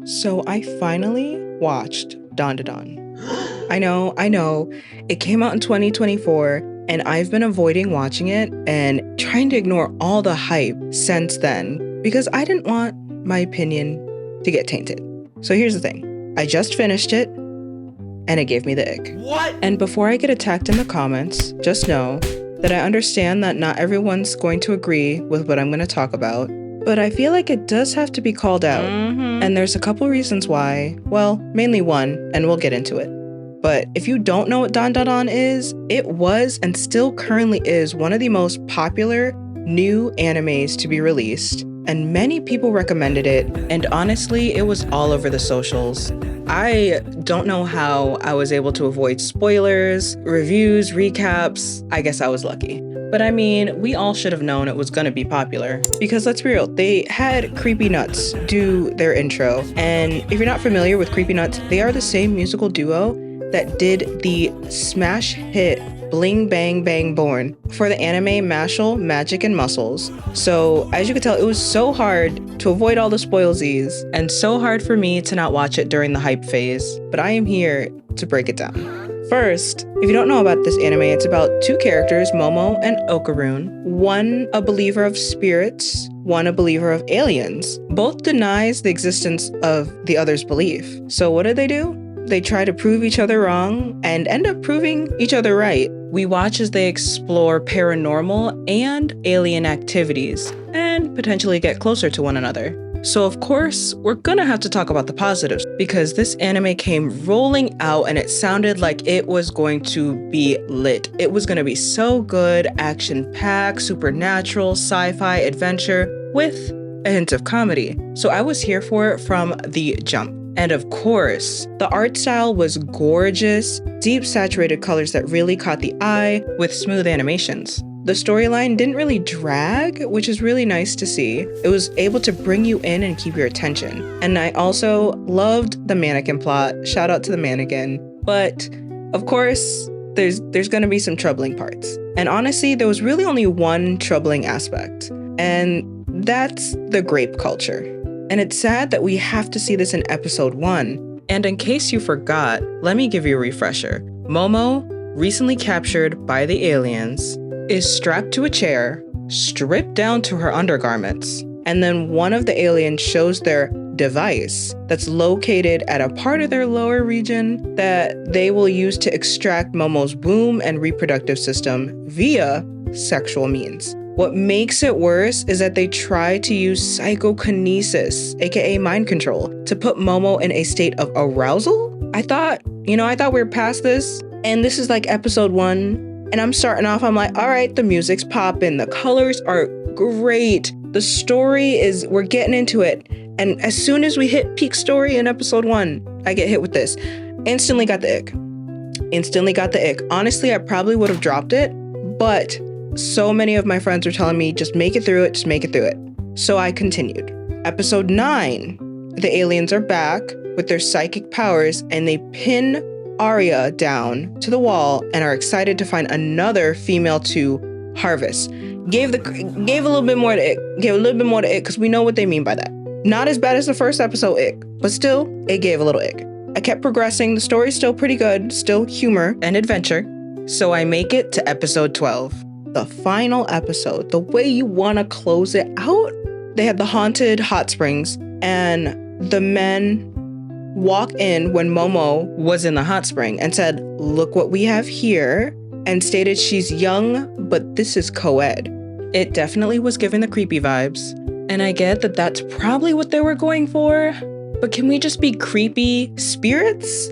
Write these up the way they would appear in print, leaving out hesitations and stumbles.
So I finally watched Dandadan. I know. It came out in 2024, and I've been avoiding watching it and trying to ignore all the hype since then because I didn't want my opinion to get tainted. So here's the thing. I just finished it, and it gave me the ick. What? And before I get attacked in the comments, just know that I understand that not everyone's going to agree with what I'm going to talk about, but I feel like it does have to be called out. And there's a couple reasons why. Well, mainly one, and we'll get into it. But if you don't know what Dandadan is, it was and still currently is one of the most popular new animes to be released, and many people recommended it, and honestly, it was all over the socials. I don't know how I was able to avoid spoilers, reviews, recaps. I guess I was lucky. But I mean, we all should have known it was gonna be popular. Because let's be real, they had Creepy Nuts do their intro. And if you're not familiar with Creepy Nuts, they are the same musical duo that did the smash hit Bling Bang Bang Born for the anime Mashle, Magic and Muscles. So as you can tell, it was so hard to avoid all the spoilsies and so hard for me to not watch it during the hype phase. But I am here to break it down. First, if you don't know about this anime, it's about two characters, Momo and Okarun. One a believer of spirits, one a believer of aliens. Both denies the existence of the other's belief. So what do? They try to prove each other wrong and end up proving each other right. We watch as they explore paranormal and alien activities and potentially get closer to one another. So of course, we're gonna have to talk about the positives because this anime came rolling out and it sounded like it was going to be lit. It was gonna be so good, action-packed, supernatural, sci-fi, adventure with a hint of comedy. So I was here for it from the jump. And of course, the art style was gorgeous, deep saturated colors that really caught the eye with smooth animations. The storyline didn't really drag, which is really nice to see. It was able to bring you in and keep your attention. And I also loved the mannequin plot. Shout out to the mannequin. But of course, there's gonna be some troubling parts. And honestly, there was really only one troubling aspect, and that's the grape culture. And it's sad that we have to see this in episode 1. And in case you forgot, let me give you a refresher. Momo, recently captured by the aliens, is strapped to a chair, stripped down to her undergarments, and then one of the aliens shows their device that's located at a part of their lower region that they will use to extract Momo's womb and reproductive system via sexual means. What makes it worse is that they try to use psychokinesis, aka mind control, to put Momo in a state of arousal. I thought we were past this, and this is like episode 1, and I'm starting off, I'm like, all right, the music's popping, the colors are great, the story is, we're getting into it, and as soon as we hit peak story in episode 1, I get hit with this. Instantly got the ick. Honestly, I probably would have dropped it, but so many of my friends were telling me, just make it through it. So I continued. Episode 9, the aliens are back with their psychic powers and they pin Arya down to the wall and are excited to find another female to harvest. Gave a little bit more to ick because we know what they mean by that. Not as bad as the first episode ick, but still, it gave a little ick. I kept progressing. The story's still pretty good, still humor and adventure. So I make it to episode 12. The final episode, the way you want to close it out. They had the haunted hot springs, and the men walk in when Momo was in the hot spring and said, "Look what we have here," and stated she's young, but this is co-ed. It definitely was giving the creepy vibes, and I get that that's probably what they were going for, but can we just be creepy spirits?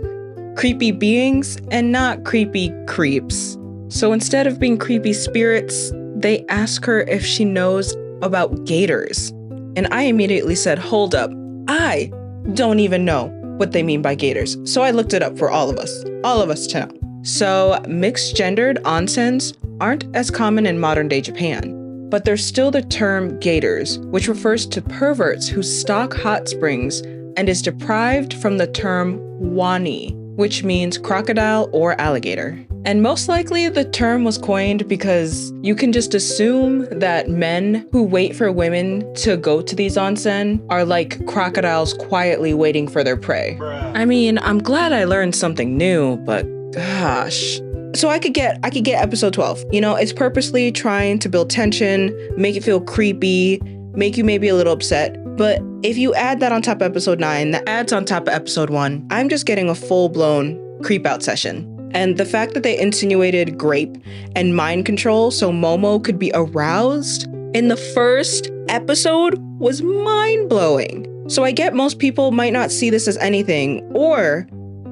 Creepy beings, and not creepy creeps? So instead of being creepy spirits, they ask her if she knows about gators. And I immediately said, hold up, I don't even know what they mean by gators. So I looked it up for all of us to know. So mixed gendered onsens aren't as common in modern day Japan, but there's still the term gators, which refers to perverts who stalk hot springs and is deprived from the term wani, which means crocodile or alligator. And most likely the term was coined because you can just assume that men who wait for women to go to these onsen are like crocodiles quietly waiting for their prey. I mean, I'm glad I learned something new, but gosh. So I could get episode 12. You know, it's purposely trying to build tension, make it feel creepy, make you maybe a little upset. But if you add that on top of episode 9, that adds on top of episode 1, I'm just getting a full-blown creep out session. And the fact that they insinuated grape and mind control so Momo could be aroused in the first episode was mind-blowing. So I get most people might not see this as anything, or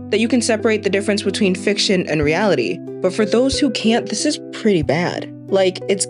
that you can separate the difference between fiction and reality. But for those who can't, this is pretty bad. Like, it's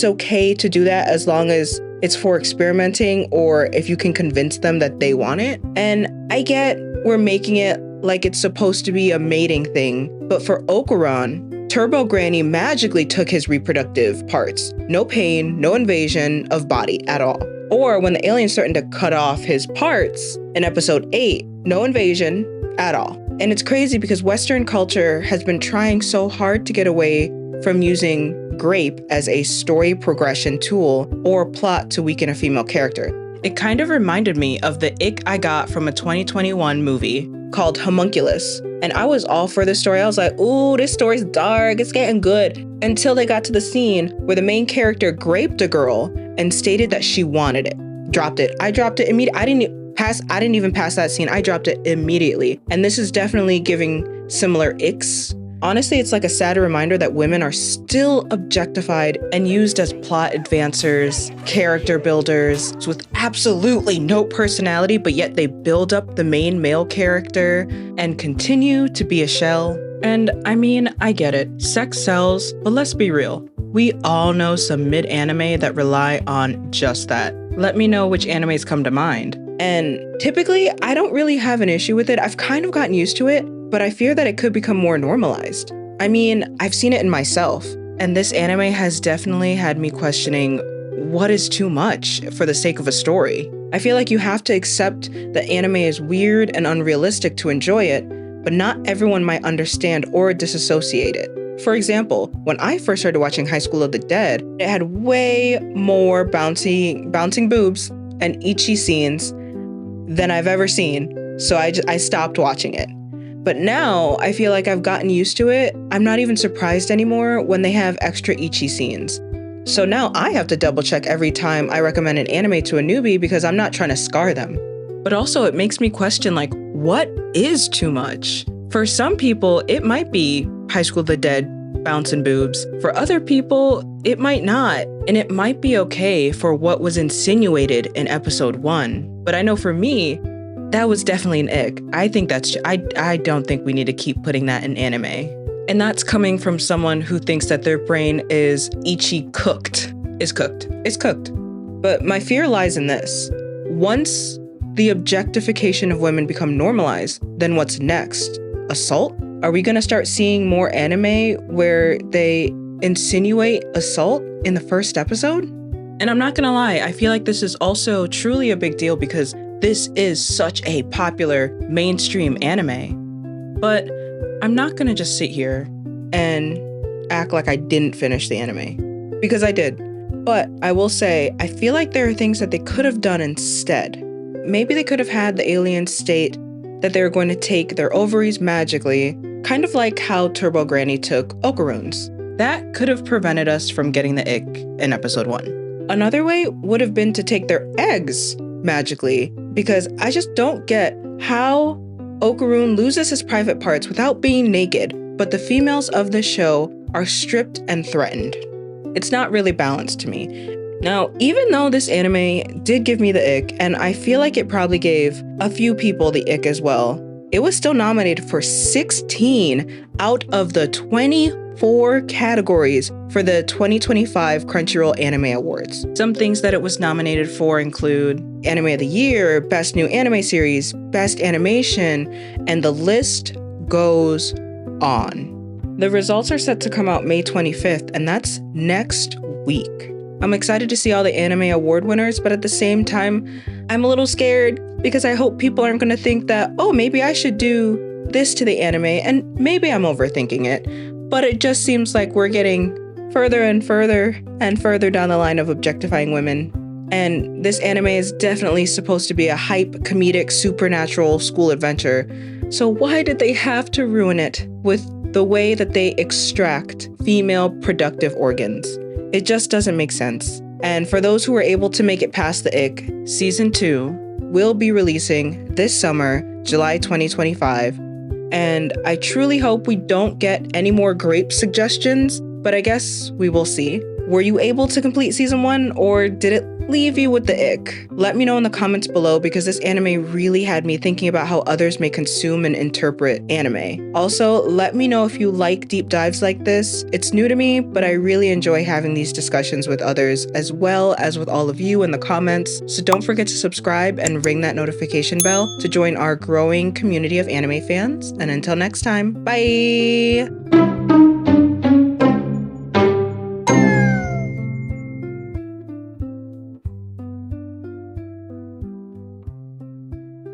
okay to do that as long as it's for experimenting or if you can convince them that they want it. And I get we're making it like it's supposed to be a mating thing, but for Okarun, Turbo Granny magically took his reproductive parts. No pain, no invasion of body at all. Or when the alien's starting to cut off his parts in episode 8, no invasion at all. And it's crazy because Western culture has been trying so hard to get away from using grape as a story progression tool or plot to weaken a female character. It kind of reminded me of the ick I got from a 2021 movie called Homunculus. And I was all for this story. I was like, ooh, this story's dark, it's getting good. Until they got to the scene where the main character graped a girl and stated that she wanted it. Dropped it. I dropped it immediately. I didn't even pass that scene. I dropped it immediately. And this is definitely giving similar icks. Honestly, it's like a sad reminder that women are still objectified and used as plot advancers, character builders with absolutely no personality, but yet they build up the main male character and continue to be a shell. And I mean, I get it. Sex sells, but let's be real. We all know some mid-anime that rely on just that. Let me know which animes come to mind. And typically, I don't really have an issue with it. I've kind of gotten used to it, but I fear that it could become more normalized. I mean, I've seen it in myself, and this anime has definitely had me questioning what is too much for the sake of a story. I feel like you have to accept that anime is weird and unrealistic to enjoy it, but not everyone might understand or disassociate it. For example, when I first started watching High School of the Dead, it had way more bouncing boobs and ecchi scenes than I've ever seen, so I stopped watching it. But now I feel like I've gotten used to it. I'm not even surprised anymore when they have extra ecchi scenes. So now I have to double check every time I recommend an anime to a newbie because I'm not trying to scar them. But also it makes me question, like, what is too much? For some people, it might be High School of the Dead bouncing boobs. For other people, it might not. And it might be okay for what was insinuated in episode 1. But I know for me, that was definitely an ick. I think I don't think we need to keep putting that in anime. And that's coming from someone who thinks that their brain is ecchi cooked. It's cooked. But my fear lies in this. Once the objectification of women become normalized, then what's next? Assault? Are we gonna start seeing more anime where they insinuate assault in the first episode? And I'm not gonna lie, I feel like this is also truly a big deal because this is such a popular mainstream anime. But I'm not gonna just sit here and act like I didn't finish the anime, because I did. But I will say, I feel like there are things that they could have done instead. Maybe they could have had the aliens state that they were going to take their ovaries magically, kind of like how Turbo Granny took Okarun's. That could have prevented us from getting the ick in episode 1. Another way would have been to take their eggs magically, because I just don't get how Okarun loses his private parts without being naked, but the females of the show are stripped and threatened. It's not really balanced to me. Now, even though this anime did give me the ick, and I feel like it probably gave a few people the ick as well, it was still nominated for 16 out of the 24 categories for the 2025 Crunchyroll Anime Awards. Some things that it was nominated for include Anime of the Year, Best New Anime Series, Best Animation, and the list goes on. The results are set to come out May 25th, and that's next week. I'm excited to see all the anime award winners, but at the same time, I'm a little scared because I hope people aren't going to think that, oh, maybe I should do this to the anime, and maybe I'm overthinking it, but it just seems like we're getting further and further and further down the line of objectifying women. And this anime is definitely supposed to be a hype, comedic, supernatural school adventure. So why did they have to ruin it with the way that they extract female productive organs? It just doesn't make sense. And for those who were able to make it past the ick, Season 2 will be releasing this summer, July 2025. And I truly hope we don't get any more grape suggestions, but I guess we will see. Were you able to complete Season 1, or did it leave you with the ick? Let me know in the comments below, because this anime really had me thinking about how others may consume and interpret anime. Also, let me know if you like deep dives like this. It's new to me, but I really enjoy having these discussions with others, as well as with all of you in the comments. So don't forget to subscribe and ring that notification bell to join our growing community of anime fans. And until next time, bye!